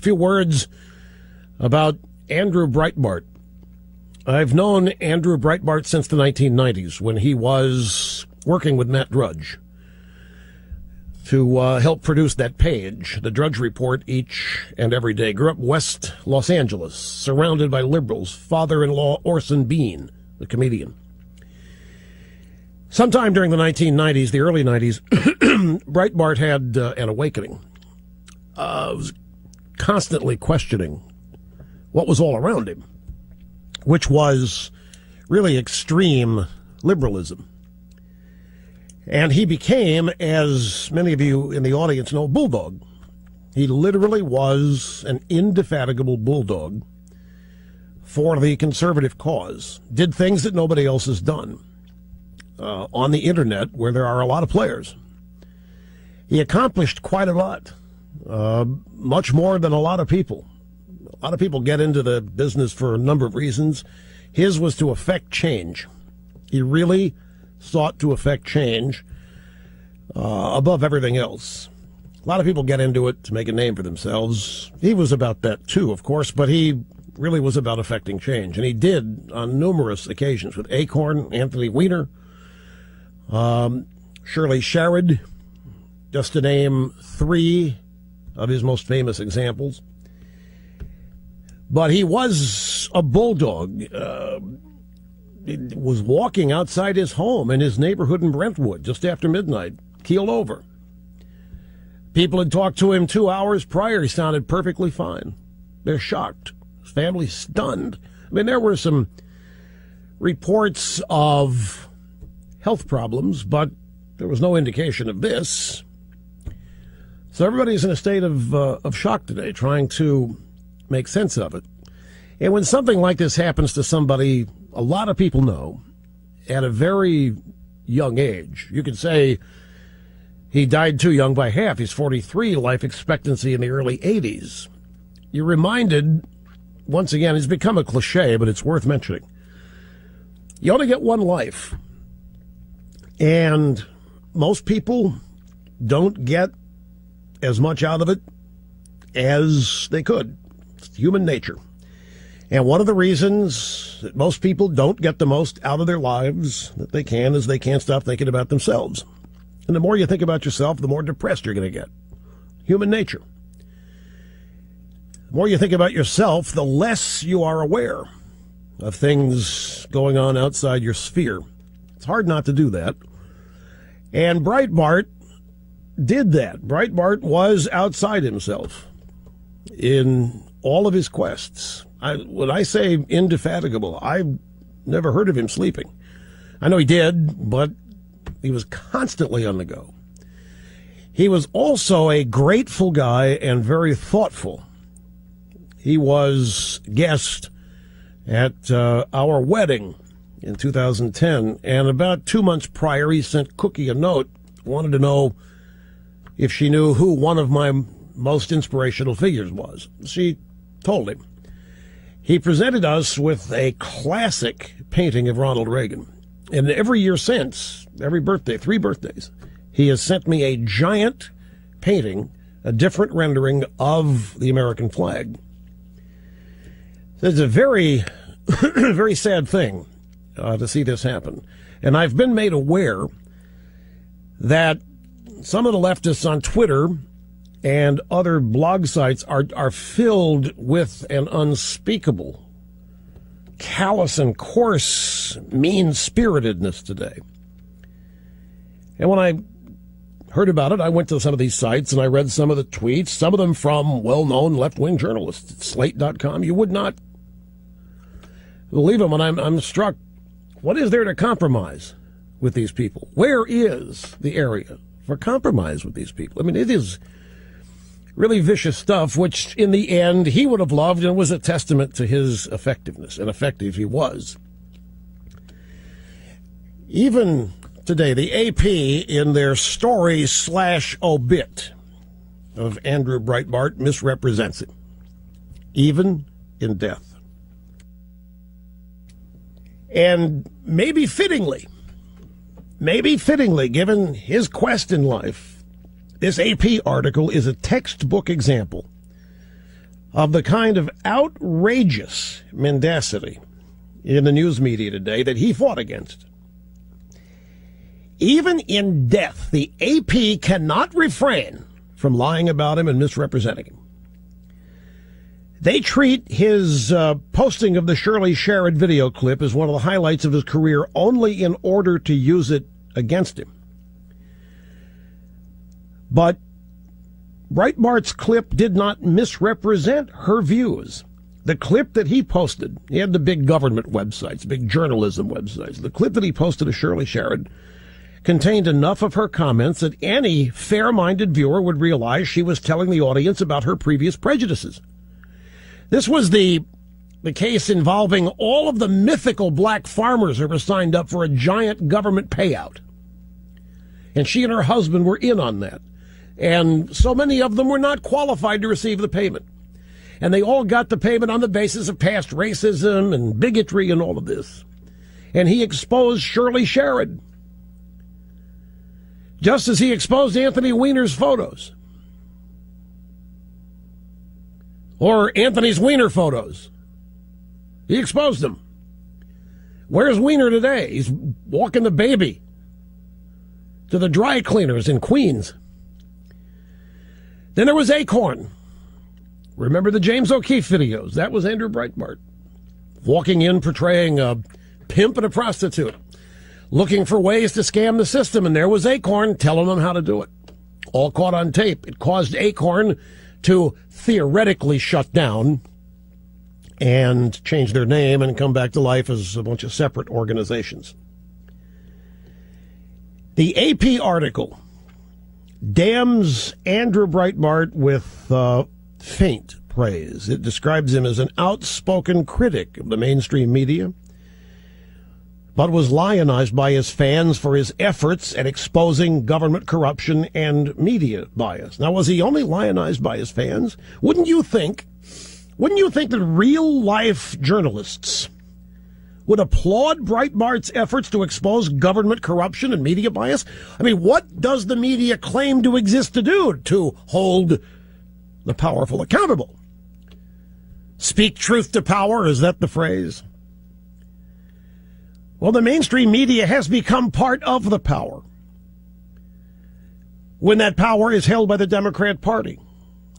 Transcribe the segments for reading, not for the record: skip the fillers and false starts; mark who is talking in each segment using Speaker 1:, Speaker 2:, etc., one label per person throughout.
Speaker 1: few words about Andrew Breirbart. I've known Andrew Breirbart since the 1990s when he was working with Matt Drudge to help produce that page, the Drudge Report, each and every day. Grew up West Los Angeles, surrounded by liberals. Father-in-law Orson Bean, the comedian. Sometime during the 1990s, the early 90s, Breitbart had an awakening. Was constantly questioning what was all around him, which was really extreme liberalism. And he became, as many of you in the audience know, a bulldog. He literally was an indefatigable bulldog for the conservative cause. Did things that nobody else has done on the internet, where there are a lot of players. He accomplished quite a lot, much more than a lot of people. A lot of people get into the business for a number of reasons. His was to affect change. He really sought to affect change above everything else. A lot of people get into it to make a name for themselves. He was about that too, of course, but he really was about affecting change. And he did on numerous occasions with Acorn, Anthony Weiner, Shirley Sherrod, just to name three of his most famous examples. But he was a bulldog. Was walking outside his home in his neighborhood in Brentwood just after midnight, keeled over. People had talked to him 2 hours prior. He sounded perfectly fine. They're shocked. His family stunned. I mean, there were some reports of health problems, but there was no indication of this. So everybody's in a state of shock today, trying to make sense of it. And when something like this happens to somebody a lot of people know at a very young age, you could say he died too young by half. He's 43, life expectancy in the early 80s. You're reminded, once again, it's become a cliche, but it's worth mentioning. You only get one life. And most people don't get as much out of it as they could. It's human nature. And one of the reasons that most people don't get the most out of their lives that they can is they can't stop thinking about themselves. And the more you think about yourself, the more depressed you're going to get. Human nature. The more you think about yourself, the less you are aware of things going on outside your sphere. It's hard not to do that. And Breitbart did that. Breitbart was outside himself in all of his quests. When I say indefatigable, I've never heard of him sleeping. I know he did, but he was constantly on the go. He was also a grateful guy and very thoughtful. He was guest at our wedding in 2010, and about 2 months prior, he sent Cookie a note, wanted to know if she knew who one of my most inspirational figures was. She told him. He presented us with a classic painting of Ronald Reagan. And every year since, every birthday, 3 birthdays, he has sent me a giant painting, a different rendering of the American flag. It's a very, very sad thing to see this happen. And I've been made aware that some of the leftists on Twitter and other blog sites are filled with an unspeakable, callous and coarse mean-spiritedness today. And when I heard about it, I went to some of these sites and I read some of the tweets, some of them from well-known left-wing journalists at Slate.com. You would not believe them, and I'm struck. What is there to compromise with these people? Where is the area for compromise with these people? I mean, it is really vicious stuff, which in the end he would have loved and was a testament to his effectiveness, and effective he was. Even today, the AP, in their story/obit of Andrew Breirbart, misrepresents him, even in death. And maybe fittingly, given his quest in life, this AP article is a textbook example of the kind of outrageous mendacity in the news media today that he fought against. Even in death, the AP cannot refrain from lying about him and misrepresenting him. They treat his posting of the Shirley Sherrod video clip as one of the highlights of his career only in order to use it against him. But Breitbart's clip did not misrepresent her views. The clip that he posted, he had the big government websites, big journalism websites. The clip that he posted of Shirley Sherrod contained enough of her comments that any fair-minded viewer would realize she was telling the audience about her previous prejudices. This was the case involving all of the mythical black farmers who were signed up for a giant government payout. And she and her husband were in on that. And so many of them were not qualified to receive the payment. And they all got the payment on the basis of past racism and bigotry and all of this. And he exposed Shirley Sherrod, just as he exposed Anthony Weiner's photos. Or Anthony's Weiner photos. He exposed them. Where's Weiner today? He's walking the baby to the dry cleaners in Queens. Then there was Acorn. Remember the James O'Keefe videos? That was Andrew Breitbart. Walking in, portraying a pimp and a prostitute. Looking for ways to scam the system. And there was Acorn telling them how to do it. All caught on tape. It caused Acorn to theoretically shut down and change their name and come back to life as a bunch of separate organizations. The AP article damns Andrew Breitbart with faint praise. It describes him as an outspoken critic of the mainstream media, but was lionized by his fans for his efforts at exposing government corruption and media bias. Now, was he only lionized by his fans? Wouldn't you think that real-life journalists would applaud Breitbart's efforts to expose government corruption and media bias? I mean, what does the media claim to exist to do? To hold the powerful accountable. Speak truth to power, is that the phrase? Well, the mainstream media has become part of the power when that power is held by the Democrat Party.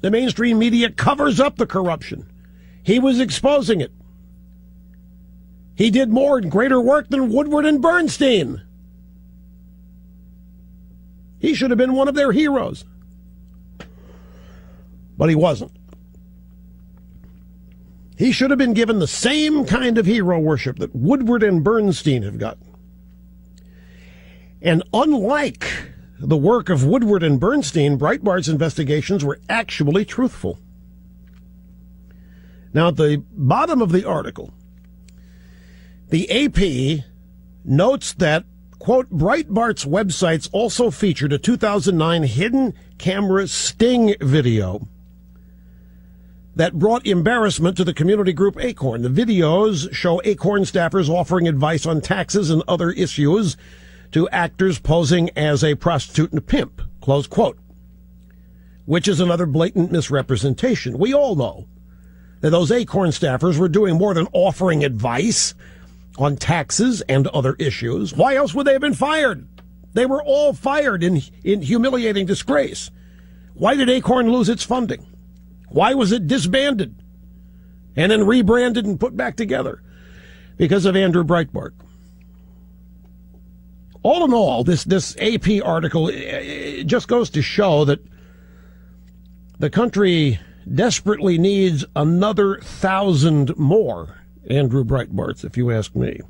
Speaker 1: The mainstream media covers up the corruption. He was exposing it. He did more and greater work than Woodward and Bernstein. He should have been one of their heroes. But he wasn't. He should have been given the same kind of hero worship that Woodward and Bernstein have gotten. And unlike the work of Woodward and Bernstein, Breitbart's investigations were actually truthful. Now, at the bottom of the article, the AP notes that, quote, Breitbart's websites also featured a 2009 hidden camera sting video that brought embarrassment to the community group Acorn. The videos show Acorn staffers offering advice on taxes and other issues to actors posing as a prostitute and a pimp, close quote, which is another blatant misrepresentation. We all know that those Acorn staffers were doing more than offering advice on taxes and other issues. Why else would they have been fired? They were all fired in humiliating disgrace. Why did Acorn lose its funding? Why was it disbanded and then rebranded and put back together? Because of Andrew Breitbart. All in all, this AP article it just goes to show that the country desperately needs another 1,000 more Andrew Breitbarts, if you ask me.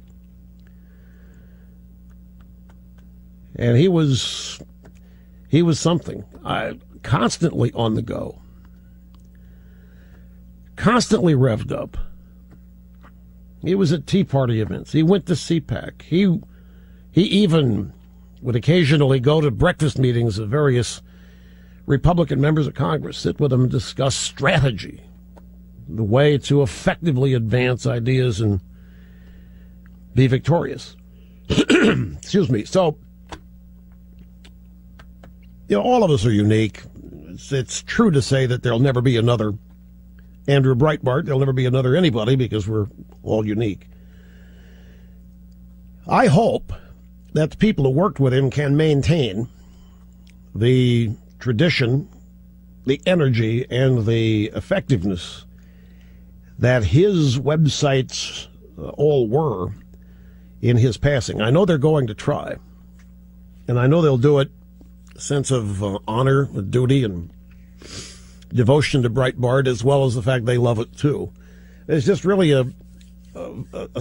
Speaker 1: And he was something. Constantly on the go. Constantly revved up. He was at Tea Party events. He went to CPAC. He even would occasionally go to breakfast meetings of various Republican members of Congress, sit with them and discuss strategy, the way to effectively advance ideas and be victorious. Excuse me. So, all of us are unique. It's true to say that there'll never be another Andrew Breirbart. There'll never be another anybody because we're all unique. I hope that the people who worked with him can maintain the tradition, the energy, and the effectiveness that his websites all were in his passing. I know they're going to try, and I know they'll do it a sense of honor, duty, and devotion to Breitbart, as well as the fact they love it too. It's just really a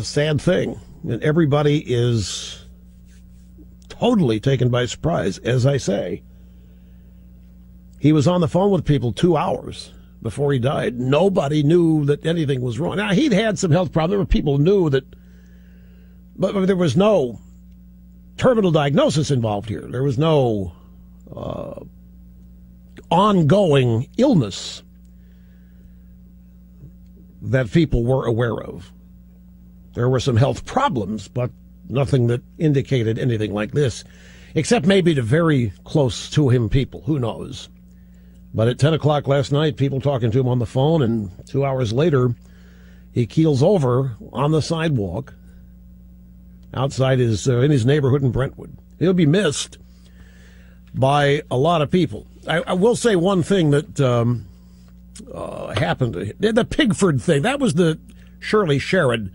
Speaker 1: sad thing, and everybody is totally taken by surprise. As I say, he was on the phone with people 2 hours before he died. Nobody knew that anything was wrong. Now, he'd had some health problems. There were people who knew that, but there was no terminal diagnosis involved here. There was no ongoing illness that people were aware of. There were some health problems, but nothing that indicated anything like this, except maybe to very close to him people. Who knows? But at 10 o'clock last night, people talking to him on the phone, and 2 hours later, he keels over on the sidewalk outside in his neighborhood in Brentwood. He'll be missed by a lot of people. I will say one thing that happened. The Pigford thing, that was the Shirley Sherrod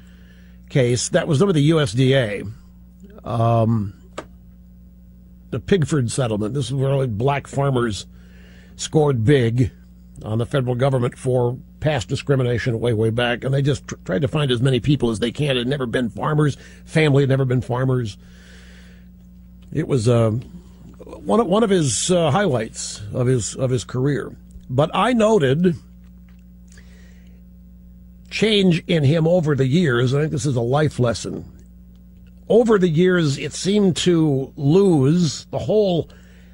Speaker 1: case. That was over the USDA. The Pigford settlement. This is where black farmers scored big on the federal government for past discrimination way back, and they just tried to find as many people as they can. Had never been farmers. Family had never been farmers. It was one of his highlights of his career. But I noted change in him over the years. I think this is a life lesson. Over the years, it seemed to lose the whole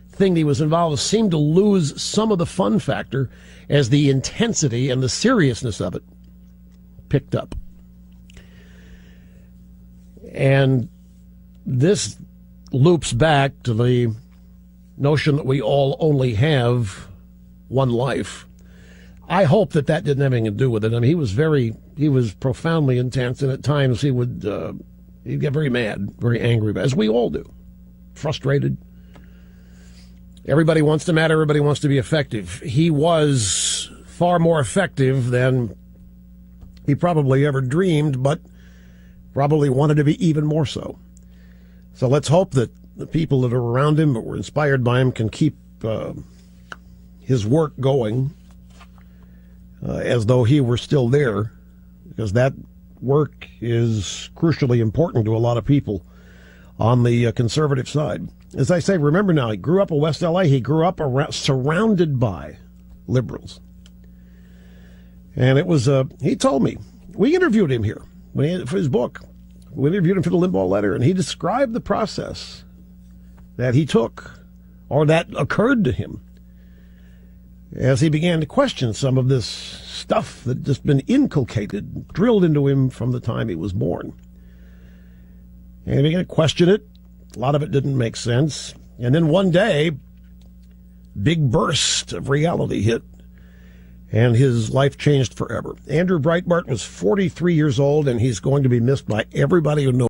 Speaker 1: thing that he was involved with, seemed to lose some of the fun factor as the intensity and the seriousness of it picked up. And this loops back to the notion that we all only have one life. I hope that didn't have anything to do with it. I mean, he was profoundly intense, and at times he'd get very mad, very angry, as we all do, frustrated. Everybody wants to matter. Everybody wants to be effective. He was far more effective than he probably ever dreamed, but probably wanted to be even more so. So let's hope that the people that are around him, that were inspired by him, can keep his work going as though he were still there, because that work is crucially important to a lot of people on the conservative side. As I say, remember now, he grew up in West L.A. He grew up surrounded by liberals. And it was, he told me, we interviewed him here for his book. We interviewed him for the Limbaugh letter, and he described the process that he took, or that occurred to him, as he began to question some of this stuff that had just been inculcated, drilled into him from the time he was born. And he began to question it. A lot of it didn't make sense. And then one day, big burst of reality hit, and his life changed forever. Andrew Breirbart was 43 years old, and he's going to be missed by everybody who knows